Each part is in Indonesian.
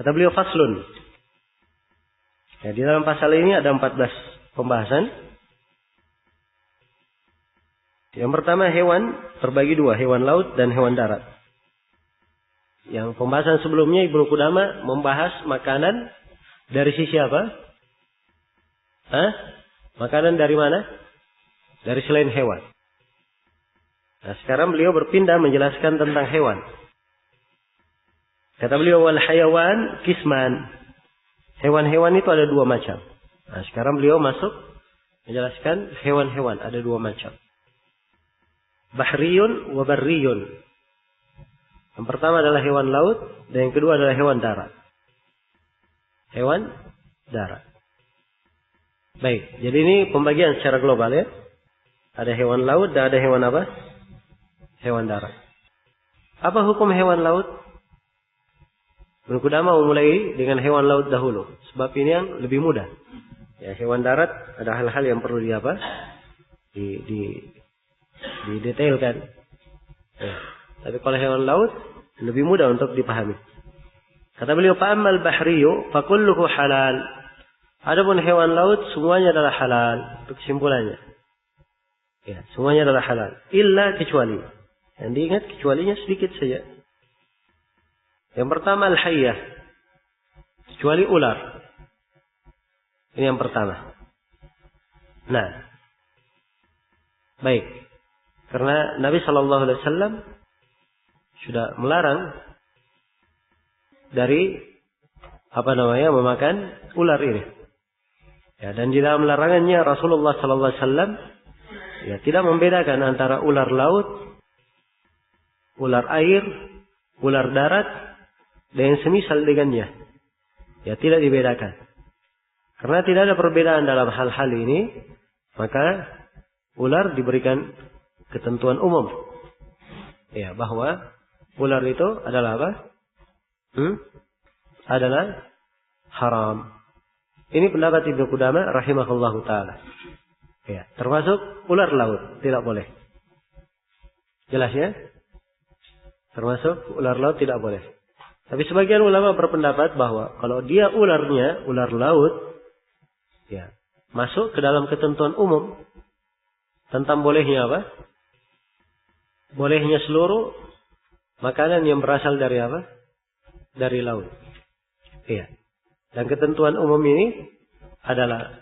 Kata beliau faslun. Ya, di dalam pasal ini ada 14 pembahasan. Yang pertama hewan terbagi dua, hewan laut dan hewan darat. Yang pembahasan sebelumnya Ibnu Qudamah membahas makanan dari sisi apa? Makanan dari mana? Dari selain hewan. Nah, sekarang beliau berpindah menjelaskan tentang hewan. Kata beliau wal hayawan kisman. Hewan-hewan itu ada dua macam. Nah, sekarang beliau masuk menjelaskan hewan-hewan ada dua macam. Bahriyun wa barriyun. Yang pertama adalah hewan laut dan yang kedua adalah hewan darat. Hewan darat. Baik, jadi ini pembagian secara global ya. Ada hewan laut dan ada hewan apa? Hewan darat. Apa hukum hewan laut? Ibnu Qudamah memulai dengan hewan laut dahulu, sebab ini yang lebih mudah. Ya, hewan darat ada hal-hal yang perlu didetailkan. Ya. Tapi kalau hewan laut lebih mudah untuk dipahami. Kata beliau, "Fa'ammal bahriyu fa kulluhu halal." Adapun hewan laut semuanya adalah halal. Itu kesimpulannya. Ya, semuanya adalah halal, illa kecuali. Yang diingat kecualinya sedikit saja. Yang pertama al-hayyah, kecuali ular. Ini yang pertama. Nah, baik. Karena Nabi Shallallahu Alaihi Wasallam sudah melarang dari memakan ular ini. Ya, dan di dalam larangannya Rasulullah Shallallahu Alaihi Wasallam ya tidak membedakan antara ular laut, ular air, ular darat dan yang semisal dengannya. Ya, tidak dibedakan. Karena tidak ada perbedaan dalam hal-hal ini, maka ular diberikan ketentuan umum. Ya, bahwa ular itu adalah apa? Adalah haram. Ini pendapat Ibnu Qudamah rahimahullahu taala. Ya, termasuk ular laut tidak boleh. Jelas ya? Termasuk ular laut tidak boleh. Tapi sebagian ulama berpendapat bahwa kalau dia ularnya ular laut, ya masuk ke dalam ketentuan umum tentang bolehnya apa? Bolehnya seluruh makanan yang berasal dari apa? Dari laut. Iya. Dan ketentuan umum ini adalah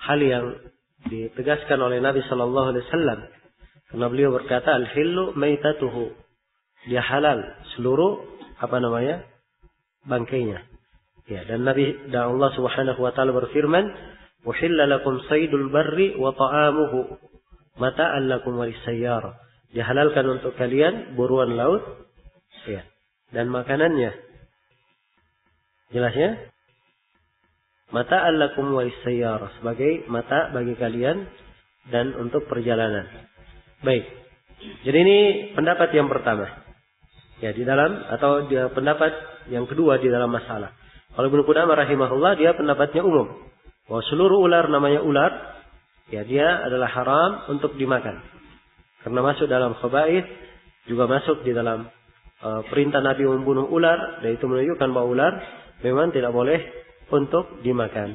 hal yang ditegaskan oleh Nabi Sallallahu Alaihi Wasallam. Karena beliau berkata, al-hillu maitatuhu. Dia halal seluruh bangkainya. Ya, dan Allah Subhanahu wa taala berfirman, "Uhilla lakum saydul barri wa ta'amuhu mata'an lakum wa lis-sayyarah." Dihalalkan untuk kalian buruan laut, ya, dan makanannya. Jelasnya? Mata'an lakum wa lis-sayyarah, sebagai mata bagi kalian dan untuk perjalanan. Baik. Jadi ini pendapat yang pertama. Ya, di dalam atau dia pendapat yang kedua di dalam masalah. Kalau Ibnu Qudamah rahimahullah dia pendapatnya umum. Bahwa seluruh ular namanya ular, ya dia adalah haram untuk dimakan. Karena masuk dalam khaba'ith, juga masuk di dalam perintah Nabi membunuh ular, dan itu menunjukkan bahwa ular memang tidak boleh untuk dimakan.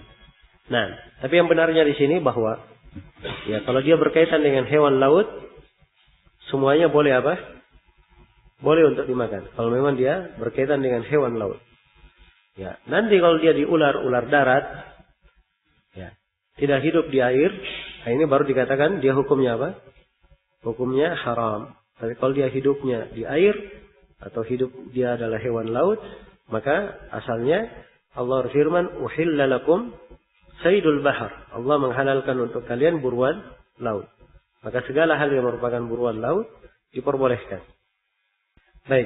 Nah, tapi yang benarnya di sini bahwa ya kalau dia berkaitan dengan hewan laut, semuanya boleh apa? Boleh untuk dimakan. Kalau memang dia berkaitan dengan hewan laut. Ya, nanti kalau dia di ular darat, ya, tidak hidup di air, nah ini baru dikatakan dia hukumnya apa? Hukumnya haram. Tapi kalau dia hidupnya di air atau hidup dia adalah hewan laut, maka asalnya Allah berfirman, "Uhilla lakum saydul bahar." Allah menghalalkan untuk kalian buruan laut. Maka segala hal yang merupakan buruan laut diperbolehkan. Baik.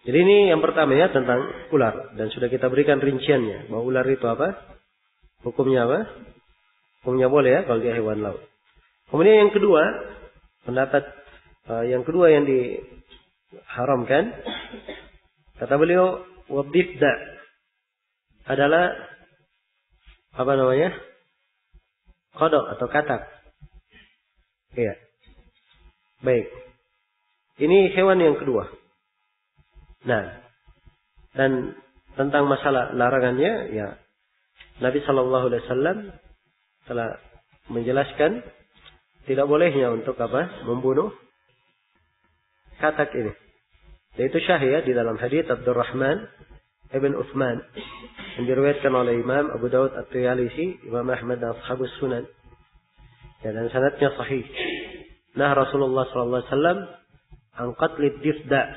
Jadi ini yang pertama ya tentang ular. Dan sudah kita berikan rinciannya. Bahwa ular itu apa? Hukumnya apa? Hukumnya boleh ya kalau dia hewan laut. Kemudian yang kedua. Pendapat yang kedua yang diharamkan. Kata beliau. Wabdibda. Adalah. Apa namanya? Kodok atau katak. Iya. Baik. Ini hewan yang kedua. Nah, Dan tentang masalah larangannya, ya Nabi Shallallahu Alaihi Wasallam telah menjelaskan tidak bolehnya untuk membunuh katak ini. Yaitu syahih di dalam hadits Abdurrahman ibn Uthman yang diriwayatkan oleh Imam Abu Dawud At-Tayalisi, Imam Ahmad dan Ashabus Sunan. Ya, dan sanadnya sahih. Nah, Rasulullah Sallallahu Alaihi Wasallam an qatlid difda.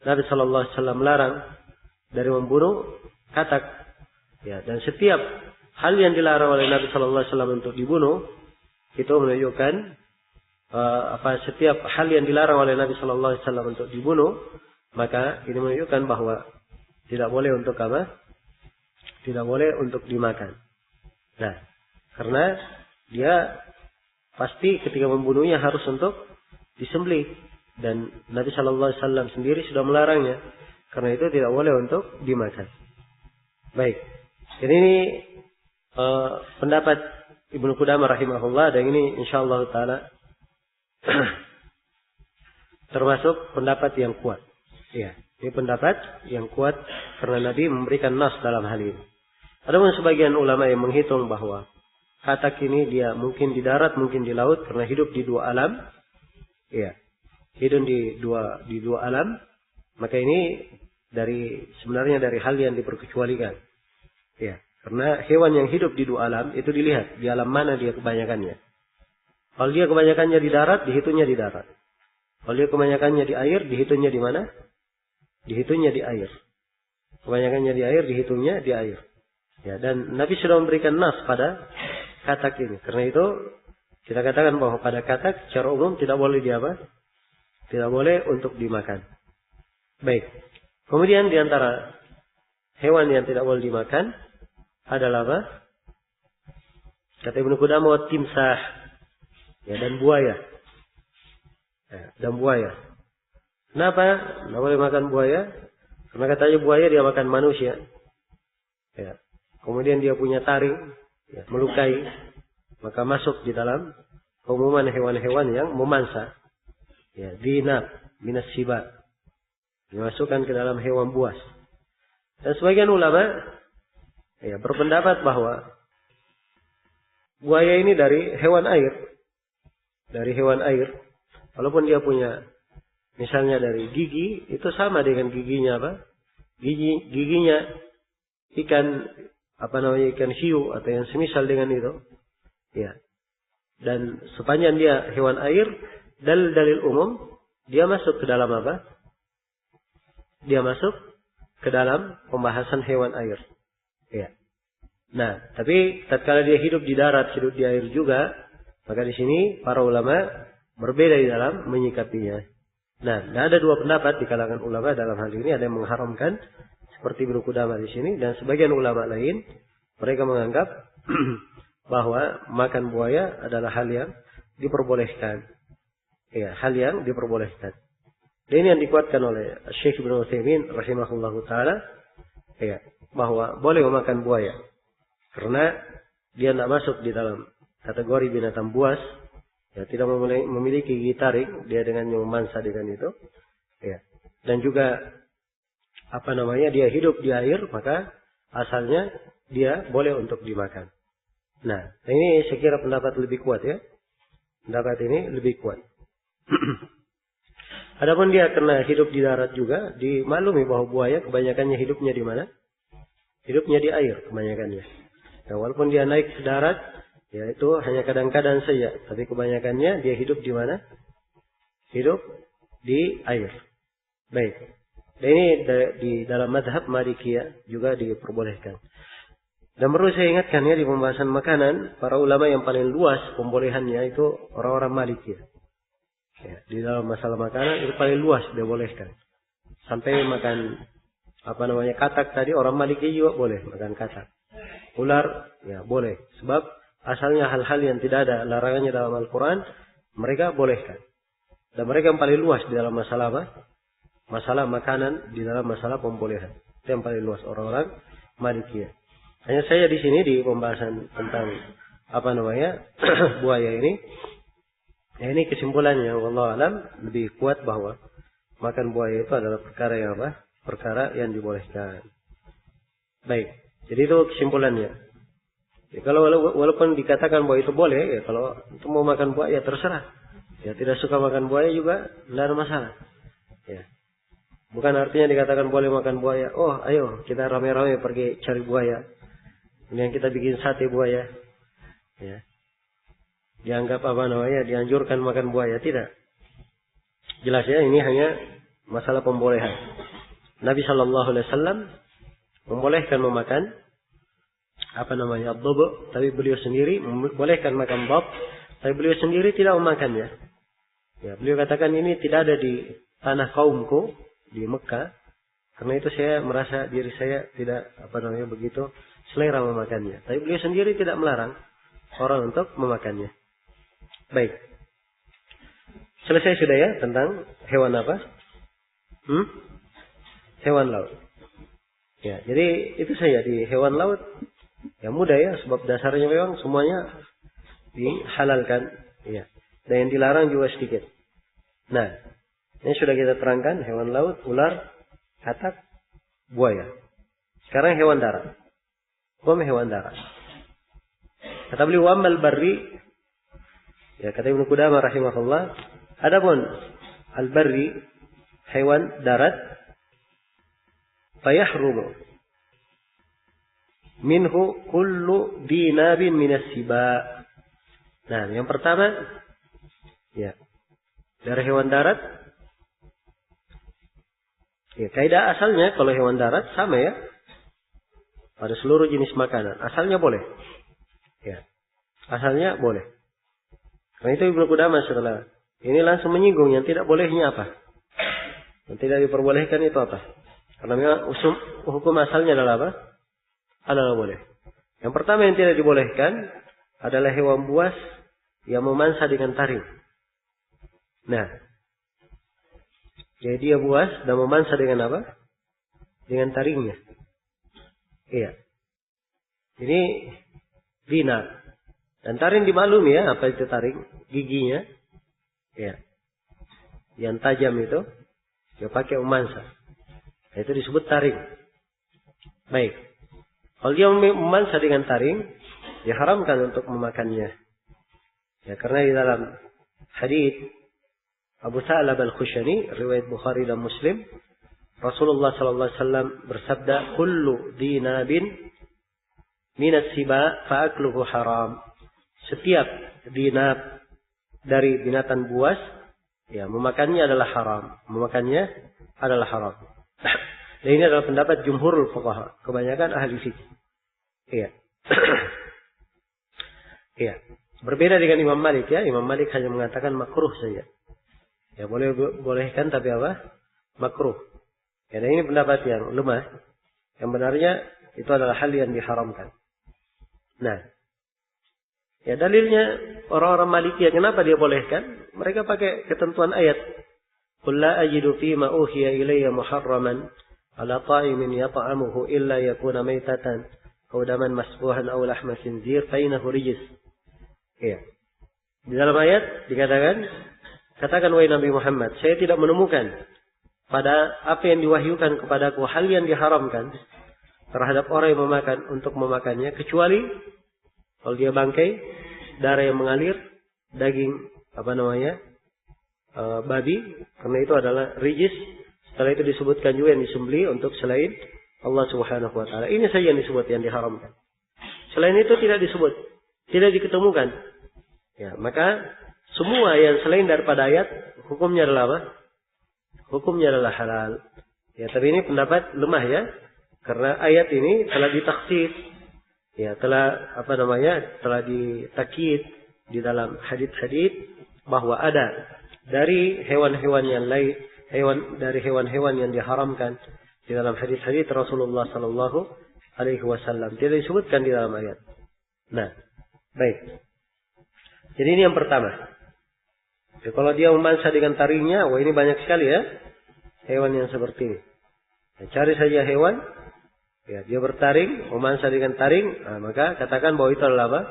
Nabi Sallallahu Alaihi Wasallam larang dari membunuh katak. Ya, dan setiap hal yang dilarang oleh Nabi Sallallahu Alaihi Wasallam untuk dibunuh itu menunjukkan setiap hal yang dilarang oleh Nabi Sallallahu Alaihi Wasallam untuk dibunuh, maka ini menunjukkan bahwa tidak boleh untuk tidak boleh untuk dimakan. Nah, karena dia pasti ketika membunuhnya harus untuk disembelih, dan Nabi Sallallahu Alaihi Wasallam sendiri sudah melarangnya. Karena itu tidak boleh untuk dimakan. Baik. Jadi ini pendapat Ibnu Qudamah rahimahullah, dan ini insyaallah taala termasuk pendapat yang kuat. Ya, ini pendapat yang kuat karena Nabi memberikan nas dalam hal ini. Ada sebagian ulama yang menghitung bahwa katak ini dia mungkin di darat, mungkin di laut, karena hidup di dua alam. Ya, hidup di dua alam. Maka ini sebenarnya dari hal yang diperkecualikan. Ya, karena hewan yang hidup di dua alam itu dilihat di alam mana dia kebanyakannya. Kalau dia kebanyakannya di darat, dihitungnya di darat. Kalau dia kebanyakannya di air, dihitungnya di mana? Dihitungnya di air. Kebanyakannya di air, dihitungnya di air. Ya, dan Nabi sudah memberikan nas pada katak ini. Karena itu kita katakan bahwa pada katak secara umum tidak boleh tidak boleh untuk dimakan. Baik. Kemudian di antara hewan yang tidak boleh dimakan adalah apa? Kata Ibnu Qudamah, timsah. Ya, dan buaya. Ya, dan buaya. Kenapa tidak boleh makan buaya? Karena katanya buaya dia makan manusia. Ya. Kemudian dia punya taring, ya, melukai, maka masuk di dalam umuman hewan-hewan yang memangsa. Ya, dinab, minas sibat. Dimasukkan ke dalam hewan buas. Dan sebagian ulama ya, berpendapat bahwa buaya ini dari hewan air. Dari hewan air. Walaupun dia punya misalnya dari gigi, itu sama dengan giginya apa? Giginya ikan ikan hiu atau yang semisal dengan itu. Ya. Dan sepanjang dia hewan air, dalil umum dia masuk ke dalam apa? Dia masuk ke dalam pembahasan hewan air. Ya. Nah, tapi tatkala dia hidup di darat, hidup di air juga, maka di sini para ulama berbeda di dalam menyikapinya. Nah, ada dua pendapat di kalangan ulama dalam hal ini. Ada yang mengharamkan seperti Ibnu Qudamah di sini, dan sebagian ulama lain mereka menganggap bahwa makan buaya adalah hal yang diperbolehkan. Ya, hal yang diperbolehkan. Dan ini yang dikuatkan oleh Syekh Ibnu Utsaimin rahimahullahu taala, ya, bahwa boleh memakan buaya karena dia tidak masuk di dalam kategori binatang buas, ya, tidak memiliki gigi taring, dia dengan yang memangsa dengan itu, ya, dan juga dia hidup di air, maka asalnya dia boleh untuk dimakan. Nah, ini saya kira pendapat lebih kuat, ya, pendapat ini lebih kuat. Adapun dia karena hidup di darat juga, dimaklumi bahwa buaya kebanyakannya hidupnya di mana? Hidupnya di air kebanyakannya. Nah, walaupun dia naik ke darat, ya itu hanya kadang-kadang saja. Tapi kebanyakannya dia hidup di mana? Hidup di air. Baik. Dan ini di dalam mazhab Malikiyah juga diperbolehkan. Dan perlu saya ingatkan ya, di pembahasan makanan, para ulama yang paling luas pembolehannya itu orang-orang Malikiyah. Ya, di dalam masalah makanan itu paling luas dibolehkan. Sampai makan katak tadi, orang Malikiyah juga boleh makan katak. Ular, ya boleh. Sebab asalnya hal-hal yang tidak ada larangannya dalam Al-Quran, mereka bolehkan. Dan mereka yang paling luas di dalam masalah apa? Masalah makanan, di dalam masalah pembolehan. Itu yang paling luas orang-orang Malikiyah. Hanya saya di sini di pembahasan tentang buaya ini. Ya, ini kesimpulannya, wallahu alam, lebih kuat bahwa makan buaya itu adalah perkara yang perkara yang dibolehkan. Baik. Jadi itu kesimpulannya. Ya, kalau walaupun dikatakan bahwa itu boleh, ya kalau itu mau makan buaya terserah. Ya tidak suka makan buaya juga tidak ada masalah. Ya. Bukan artinya dikatakan boleh makan buaya. Oh, ayo kita rame-rame pergi cari buaya. Ini yang kita bikin sate buaya. Ya. Dianggap apa namanya? Dianjurkan makan buaya, tidak. Jelas ya, ini hanya masalah pembolehan. Nabi Shallallahu Alaihi Wasallam membolehkan memakan apa namanya dhabu, tapi beliau sendiri membolehkan makan dhab, tapi beliau sendiri tidak memakannya. Ya, beliau katakan ini tidak ada di tanah kaumku di Mekah, karena itu saya merasa diri saya tidak apa namanya begitu selera memakannya. Tapi beliau sendiri tidak melarang orang untuk memakannya. Baik, selesai sudah ya tentang hewan apa? Hewan laut. Ya, jadi itu saja di hewan laut. Ya mudah ya, sebab dasarnya memang semuanya dihalalkan. Ya. Dan yang dilarang juga sedikit. Nah, ini sudah kita terangkan hewan laut, ular, katak, buaya. Sekarang hewan darat. Hewan darat. Kata beliau wamal barri. Ya kata Ibnu Qudamah rahimahullah. Adapun al-barri hewan darat, fayahrumu minhu kullu dinabin minas siba. Nah, yang pertama ya dari hewan darat. Ya, kaidah asalnya kalau hewan darat sama ya. Pada seluruh jenis makanan, asalnya boleh. Ya. Asalnya boleh. Karena itu Ibnu Qudamah setelah ini langsung menyinggung yang tidak bolehnya apa? Yang tidak diperbolehkan itu apa? Karena memang hukum asalnya adalah apa? Adalah boleh. Yang pertama yang tidak dibolehkan adalah hewan buas yang memansa dengan taring. Nah, jadi dia buas dan memansa dengan apa? Dengan taringnya. Iya. Ini dina. Dan taring dimaklumi ya, apa itu taring? Giginya. Iya. Yang tajam itu dia pakai memansa. Itu disebut taring. Baik. Kalau dia memansa dengan taring, diharamkan untuk memakannya. Ya, karena di dalam hadits Abu Sa'lab al-Khushani, riwayat Bukhari dan Muslim, Rasulullah sallallahu alaihi wasallam bersabda, "Kullu dinabin minas siba fa'akluhu haram." Setiap dinab dari binatang buas, ya memakannya adalah haram. Memakannya adalah haram. Dan ini adalah pendapat jumhurul fuqaha, kebanyakan ahli fikih. Iya. Iya. Berbeda dengan Imam Malik ya. Imam Malik hanya mengatakan makruh saja. Ya bolehkan tapi apa? Makruh. Ya, dan ini pendapat yang lemah. Yang benarnya itu adalah hal yang diharamkan. Nah, ya dalilnya orang-orang Maliki kenapa dia bolehkan? Mereka pakai ketentuan ayat. Qul la ajidu fi ma uhiya ilayya muharraman ala ta'imin yata'amuhu illa yakuna maytatan aw daman masfuhan aw lahma khinzir fa innahu rijs. Ya. Di dalam ayat dikatakan, katakan wahai Nabi Muhammad, saya tidak menemukan pada apa yang diwahyukan kepadaku hal yang diharamkan terhadap orang yang untuk memakannya, kecuali kalau dia bangkai, darah yang mengalir, daging babi, karena itu adalah rijis. Setelah itu disebutkan juga yang disembelih untuk selain Allah Subhanahu wa taala. Ini saja yang disebut yang diharamkan. Selain itu tidak disebut, tidak diketemukan. Ya, maka semua yang selain daripada ayat hukumnya adalah apa? Hukumnya adalah halal. Ya, tapi ini pendapat lemah ya. Karena ayat ini telah ditakhsis. Ya, telah telah ditakkid di dalam hadits-hadits bahwa ada dari hewan-hewan yang lain, hewan-hewan yang diharamkan di dalam hadits-hadits Rasulullah sallallahu alaihi wasallam. Tidak disebutkan di dalam ayat. Nah, baik. Jadi ini yang pertama. Ya, kalau dia memansa dengan taringnya, wah ini banyak sekali ya hewan yang seperti ini. Ya, cari saja hewan, ya dia bertaring, memansa dengan taring, maka katakan bahwa itu adalah apa?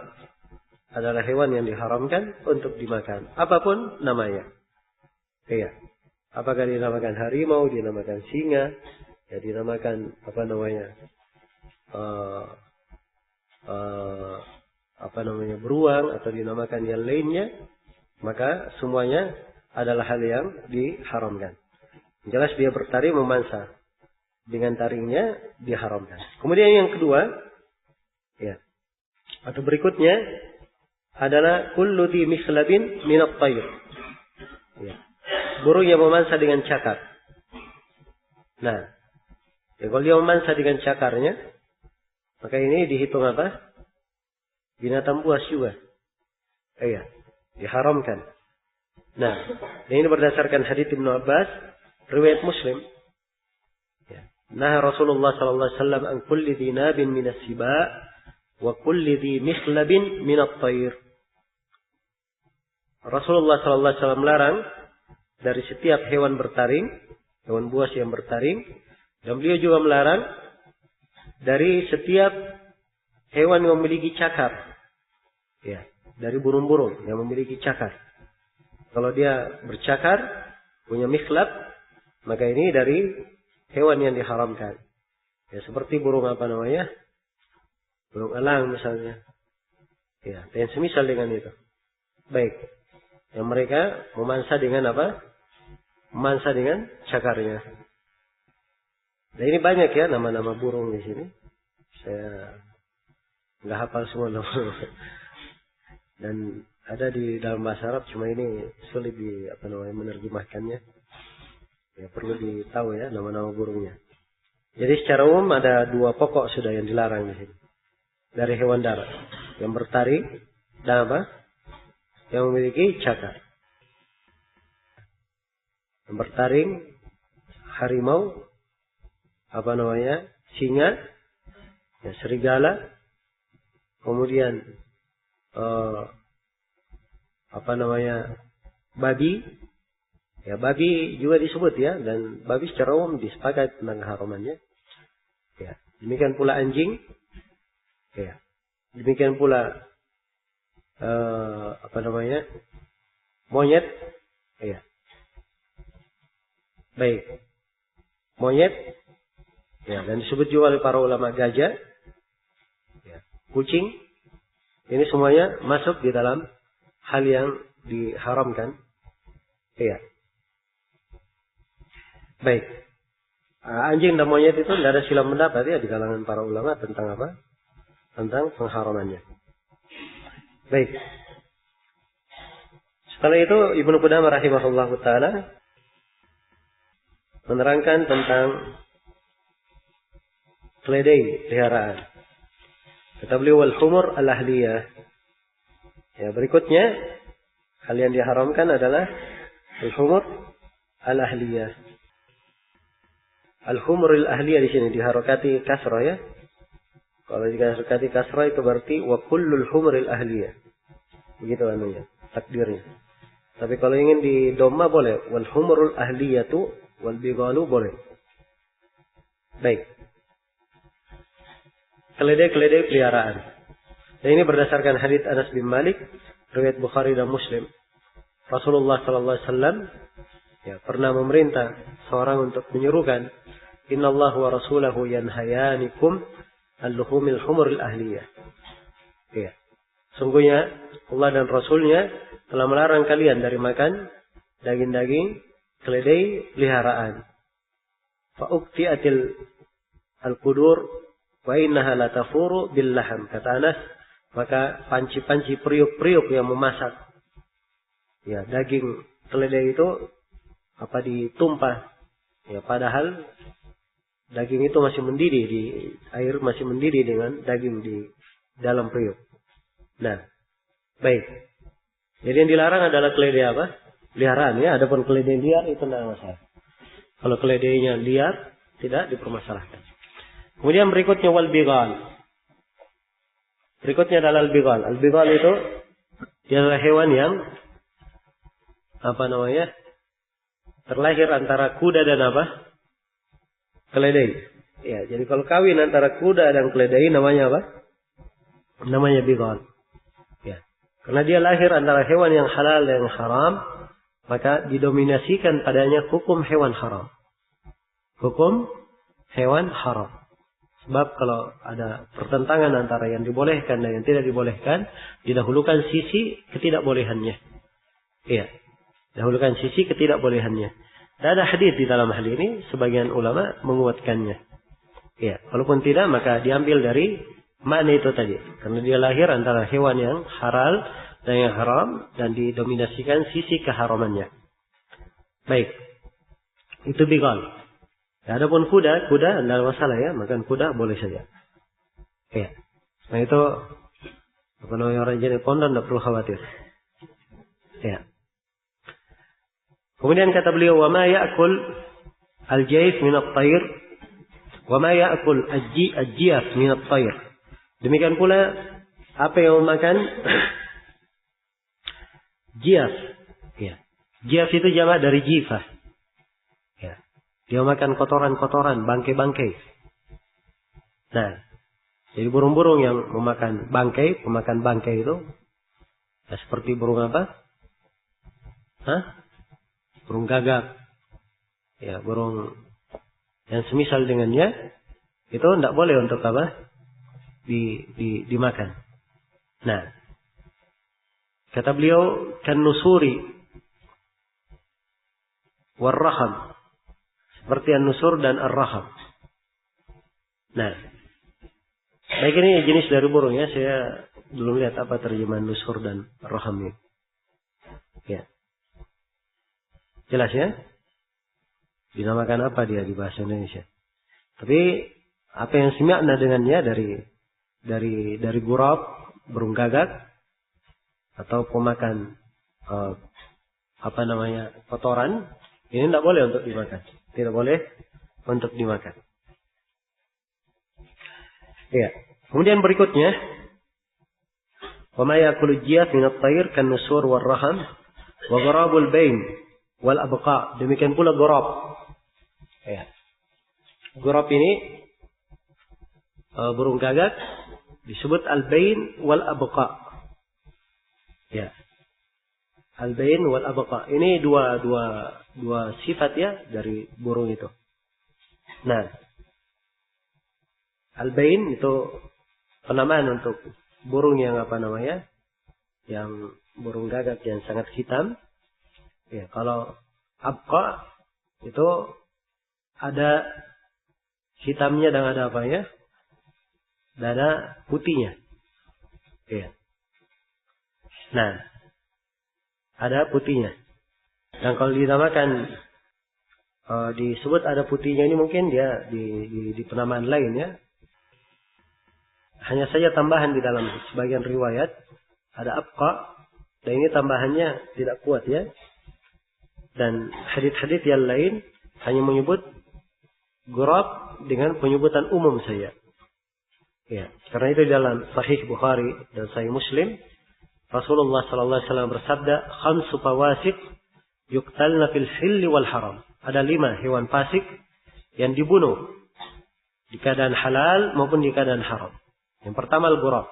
Adalah hewan yang diharamkan untuk dimakan. Apapun namanya. Iya. Apakah dinamakan harimau, dinamakan singa, ya dinamakan beruang atau dinamakan yang lainnya, maka semuanya adalah hal yang diharamkan. Jelas dia bertaring memansa, dengan taringnya diharamkan. Kemudian yang kedua, ya, atau berikutnya adalah kullu dhi mikhlabin min at-tayr. Ya. Burung yang memansa dengan cakar. Nah, ya, kalau dia memansa dengan cakarnya, maka ini dihitung apa? Binatang buas juga. Iya, diharamkan. Nah, ini berdasarkan hadits Ibnu Abbas, riwayat Muslim. Ya. Nah, Rasulullah sallallahu alaihi wasallam an kulli dhi nabin min as-siba' wa kulli dhi mikhlabin min at-tayr. Rasulullah sallallahu alaihi wasallam melarang dari setiap hewan bertaring, hewan buas yang bertaring, dan beliau juga melarang dari setiap hewan yang memiliki cakar. Ya, dari burung-burung yang memiliki cakar. Kalau dia bercakar, punya mikhlab, maka ini dari hewan yang diharamkan. Ya, seperti burung burung elang misalnya. Ya, dan semisal dengan itu. Baik. Yang mereka memansa dengan memansa dengan cakarnya. Nah, ini banyak ya nama-nama burung di sini. Saya nggak hafal semua nama. Dan ada di dalam bahasa Arab, cuma ini sulit menerjemahkannya. Ya, perlu ditahu ya nama-nama burungnya. Jadi secara umum ada dua pokok sudah yang dilarang di sini. Dari hewan darat yang bertaring dan yang memiliki cakar. Yang bertaring harimau, singa, ya, serigala, kemudian babi. Ya, babi juga disebut ya, dan babi secara umum disepakati tentang keharamannya. Ya, demikian pula anjing. Ya, demikian pula monyet. Ya. Baik. Monyet. Ya, dan disebut juga oleh para ulama gajah. Ya, kucing. Ini semuanya masuk di dalam hal yang diharamkan. Iya. Baik. Anjing dan monyet itu tidak ada silang pendapat ya di kalangan para ulama tentang tentang pengharamannya. Baik. Setelah itu Ibnu Qudamah rahimahullahu taala menerangkan tentang keledai peliharaan. Kata beliau wal humur al-ahliyah. Ya, berikutnya hal yang diharamkan adalah al-humur al-ahliyah. Al-humur al-ahliyah di sini diharokati kasrah ya. Kalau diharokati kasrah itu berarti wa kullul humur al-ahliyah. Begitu anunya, takdirnya. Tapi kalau ingin di dhamma boleh wal humurul ahliyatu wal bighalu boleh. Baik. Keledai-keledai peliharaan. Dan ini berdasarkan hadits Anas bin Malik, riwayat Bukhari dan Muslim. Rasulullah sallallahu alaihi wasallam ya pernah memerintah seorang untuk menyerukan, "Innallaha wa rasulahu yanhayanikum al-luhumil humuril ahliyah." Ya. Sungguhnya Allah dan Rasulnya telah melarang kalian dari makan daging-daging keledai peliharaan. Fa uqti'atil al-qudur wa innaha la tafuru bil laham. Kata Anas, maka panci-panci periuk-periuk yang memasak ya daging keledai itu ditumpah ya, padahal daging itu masih mendidih di air, masih mendidih dengan daging di dalam periuk. Nah, baik. Jadi yang dilarang adalah keledai peliharaan ya. Adapun keledai liar itu tidak masalah. Kalau keledainya liar tidak dipermasalahkan. Kemudian berikutnya wal bighal. Berikutnya adalah al-bighal. Al-bighal itu adalah hewan yang terlahir antara kuda dan keledai. Ya, jadi kalau kawin antara kuda dan keledai namanya Namanya bighal. Ya. Karena dia lahir antara hewan yang halal dan yang haram, maka didominasikan padanya hukum hewan haram. Hukum hewan haram. Sebab kalau ada pertentangan antara yang dibolehkan dan yang tidak dibolehkan, didahulukan sisi ketidakbolehannya. Iya, dahulukan sisi ketidakbolehannya. Dan ada hadis di dalam hal ini, sebagian ulama menguatkannya. Iya, walaupun tidak, maka diambil dari makna itu tadi. Karena dia lahir antara hewan yang halal dan yang haram, dan didominasikan sisi keharamannya. Baik, itu bigal. Adapun kuda tidak ada masalah ya, makan kuda boleh saja. Iya. Nah itu apa namanya, orang jenis pondan tidak perlu khawatir. Iya. Kemudian kata beliau, wa ma ya'kul al-jayf min at-tayr wa ma ya'kul al-jiyaf min at-tayr. Demikian pula apa yang memakan jiyaf. Ya. Jiyaf itu jamak dari jifah. Ya. Dia makan kotoran-kotoran, bangkai-bangkai. Nah, jadi burung-burung yang memakan bangkai, pemakan bangkai itu ya, seperti burung apa? Burung gagak. Ya, burung yang semisal dengannya itu tidak boleh untuk apa? Dimakan. Nah, kata beliau, kan nusuri warraham, seperti an-nusur dan ar-raham. Nah, baik, ini jenis dari burung ya. Saya belum lihat apa terjemahan nusur dan ar-raham ini. Ya, jelas ya. Dinamakan apa dia di bahasa Indonesia? Tapi apa yang semakna dengannya dari gurab, burung gagak, atau pemakan kotoran, ini tidak boleh untuk dimakan. Tidak boleh untuk dimakan. Ya. Kemudian berikutnya, wa ma ya'kulu jiyaf min at-tayr kan nusur war raham wa gharabul bain wal abqa. Demikian pula gharab. Ya. Gharab ini burung gagak disebut al-bain wal abqa. Ya. Al-bain wal abqa. Ini dua sifat ya dari burung itu. Nah, al-bain itu penamaan untuk burung yang yang burung gagak yang sangat hitam. Ya, kalau abqa itu ada hitamnya dan ada apa ya? Dan ada putihnya. Ya. Nah, ada putihnya. Dan kalau dinamakan disebut ada putihnya ini mungkin dia di penamaan lain ya. Hanya saja tambahan di dalam sebagian riwayat ada abqa, dan ini tambahannya tidak kuat ya. Dan hadits-hadits yang lain hanya menyebut gurab dengan penyebutan umum saja. Ya, karena itu dalam Sahih Bukhari dan Sahih Muslim, Rasulullah sallallahu alaihi wasallam bersabda, "Khamsu fawasik yuqtalna fil hilli wal haram." Ada 5 hewan fasik yang dibunuh di keadaan halal maupun di keadaan haram. Yang pertama al-ghurab.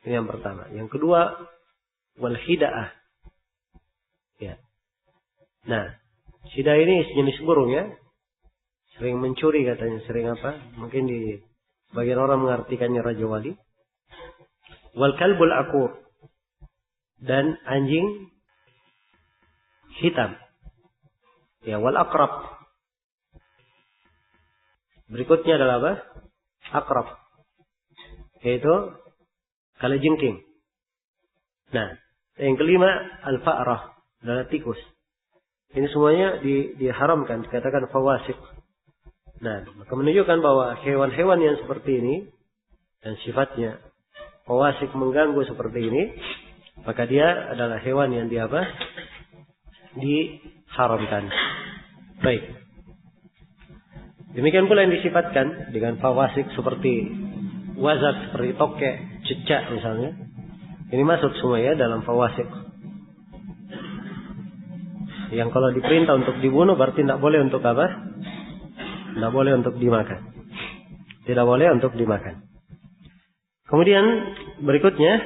Ini yang pertama. Yang kedua wal hida'ah. Ya. Nah, hidah ini sejenis burung ya. Sering mencuri katanya, sering apa? Mungkin di bagian orang mengartikannya raja wali. Wal kalbul akur, dan anjing hitam. Ya, wal akrab. Berikutnya adalah apa? Akrab. Yaitu kalajengking. Nah, yang kelima al-fa'rah, adalah tikus. Ini semuanya diharamkan, dikatakan fawasik. Nah, maka menunjukkan bahwa hewan-hewan yang seperti ini dan sifatnya fawasik mengganggu seperti ini, maka dia adalah hewan yang diharamkan. Baik. Demikian pula yang disifatkan dengan fawasik seperti wazak, seperti tokek, cecak misalnya. Ini masuk semua ya dalam fawasik. Yang kalau diperintah untuk dibunuh berarti tidak boleh untuk apa? Tidak boleh untuk dimakan. Tidak boleh untuk dimakan. Kemudian berikutnya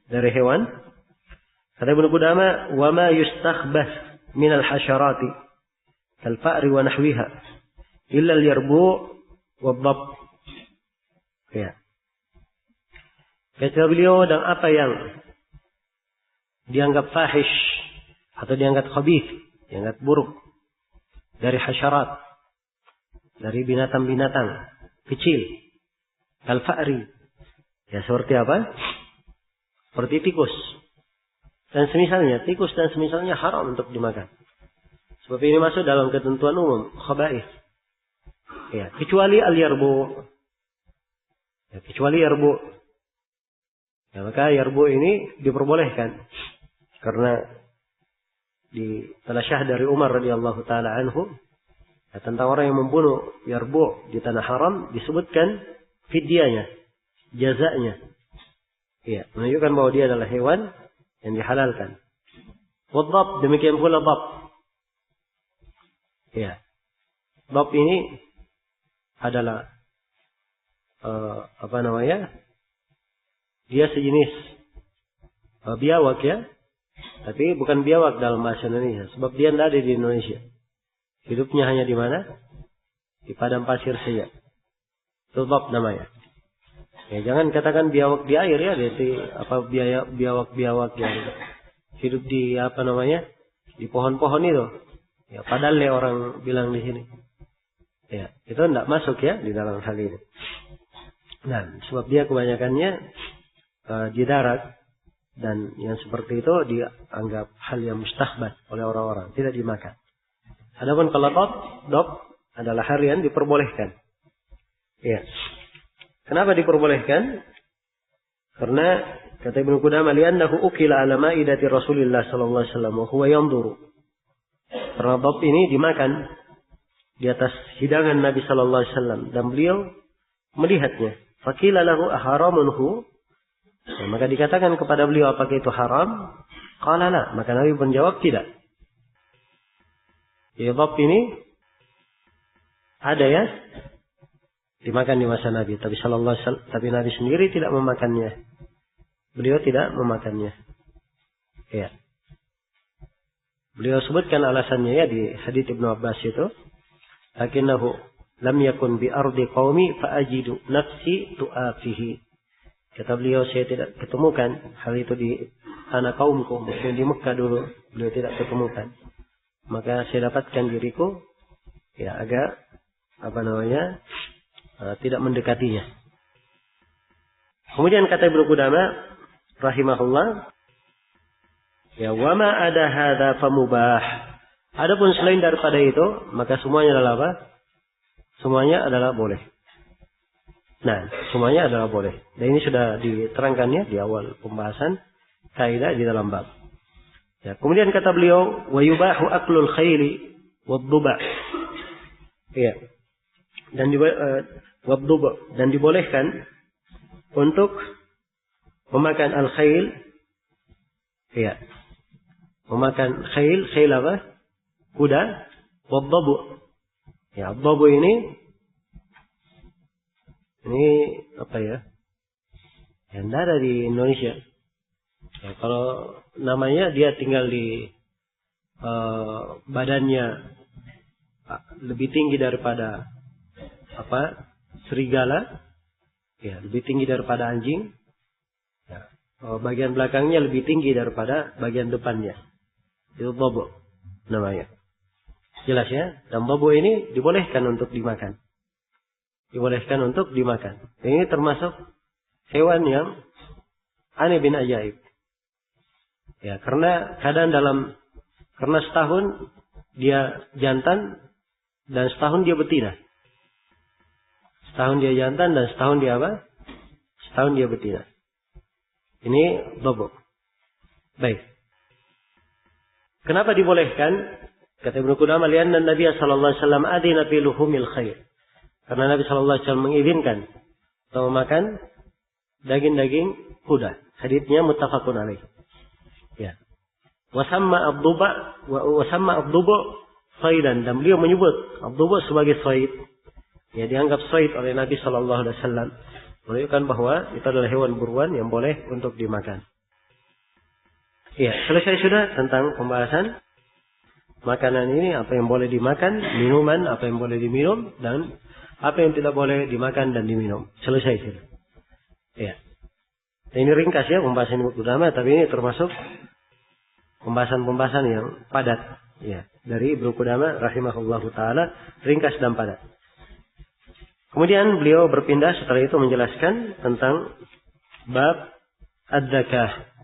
dari hewan, kata Ibnu Qudamah, wa ma yustakhbath min al-hasyarati kal fa'ri wa nahwiha. Illa al-yarbu wad-dhab. Ya. Kata beliau, dan apa yang dianggap fahish atau dianggap khabith, dianggap buruk dari hasyarat, dari binatang-binatang kecil, al-fa'ri. Ya, seperti apa? Seperti tikus. Dan semisalnya, tikus dan semisalnya haram untuk dimakan. Sebab ini masuk dalam ketentuan umum, khaba'ith. Ya, kecuali al-yarbu. Ya, kecuali yarbu. Ya, maka yarbu ini diperbolehkan. Karena telah syah dari Umar radhiyallahu taala anhu, ya, tentang orang yang membunuh yarbu di tanah haram disebutkan fidyahnya, jazanya. Ya, menunjukkan bahwa dia adalah hewan yang dihalalkan. Wadhab, demikian pula dhab. Ya. Dhab ini adalah dia sejenis biawak, ya. Tapi bukan biawak dalam bahasa Indonesia, sebab dia tidak ada di Indonesia. Hidupnya hanya di mana? Di padang pasir saja. Itu dhab namanya. Ya, jangan katakan biawak di air, ya, jadi biawak-biawak yang hidup di di pohon-pohon itu. Ya, padahal orang bilang di sini. Ya, itu tidak masuk, ya, di dalam hal ini. Nah, sebab dia kebanyakannya di darat, dan yang seperti itu dianggap hal yang mustahbad oleh orang-orang, tidak dimakan. Adapun kalau dhab adalah hal yang diperbolehkan. Ya. Kenapa diperbolehkan? Karena kata Ibnu Qudamah, li'annahu ukila ala ma'idati Rasulillah sallallahu alaihi wasallam wa huwa yanzuru. Karena dhab ini dimakan di atas hidangan Nabi sallallahu alaihi wasallam dan beliau melihatnya. Faqila lahu aharamunhu? Ya, maka dikatakan kepada beliau, apakah itu haram? Qala la. Maka Nabi menjawab tidak. Ya, dhab ini ada, ya, dimakan di masa Nabi, tapi tapi Nabi sendiri tidak memakannya. Beliau tidak memakannya. Ya. Beliau sebutkan alasannya, ya, di hadits Ibnu Abbas itu, lakinnahu lam yakun bi ardi qaumi fa ajidu nafsi tu'afihi. Kata beliau, saya tidak ketemukan hal itu di tanah kaumku, maksudnya di Mekah dulu, beliau tidak ketemukan. Maka saya dapatkan diriku, ya, agak tidak mendekatinya. Kemudian kata Ibnu Qudamah rahimahullah, ya, wa ma ada hadza famubah. Adapun selain daripada itu, maka semuanya adalah apa? Semuanya adalah boleh. Nah, semuanya adalah boleh. Dan ini sudah diterangkannya di awal pembahasan kaidah di dalam bab. Ya, kemudian kata beliau, wa yubahu aklul khayli wad-duba. Ya. Dan dibolehkan untuk memakan al-khayl. Ya. Memakan khayl apa? Kuda. Wad-dabu. Ya, ad-dabu ini apa, ya? Yang ada di Indonesia. Ya, kalau namanya dia tinggal di badannya lebih tinggi daripada serigala, ya, lebih tinggi daripada anjing. Ya, bagian belakangnya lebih tinggi daripada bagian depannya. Itu dhabu namanya. Jelas, ya? Dan dhabu ini dibolehkan untuk dimakan. Dibolehkan untuk dimakan. Ini termasuk hewan yang aneh bin ajaib. Ya, karena karena setahun dia jantan dan setahun dia betina. Setahun dia jantan dan setahun dia apa? Setahun dia betina. Ini dhabu. Baik. Kenapa dibolehkan? Kata Ibnu Qudamah, lianna Nabi sallallahu alaihi wasallam adina fi luhumil khayl. Karena Nabi sallallahu alaihi wasallam mengizinkan untuk memakan daging-daging kuda. Haditsnya muttafaqun alaih. Ya. Wasamma ad-dubu saydan, dan beliau menyebut ad-dubu sebagai sayd. Ya, dianggap sayd oleh Nabi sallallahu alaihi wasallam, menunjukkan bahwa itu adalah hewan buruan yang boleh untuk dimakan. Ya, selesai sudah tentang pembahasan makanan ini, apa yang boleh dimakan, minuman, apa yang boleh diminum, dan apa yang tidak boleh dimakan dan diminum. Selesai. Ya. Ini ringkas ya pembahasan utama, tapi ini termasuk pembahasan-pembahasan yang padat. Ya. Dari Ibnu Qudamah rahimahullahu ta'ala, ringkas dan padat. Kemudian beliau berpindah setelah itu menjelaskan tentang bab ad-zakah.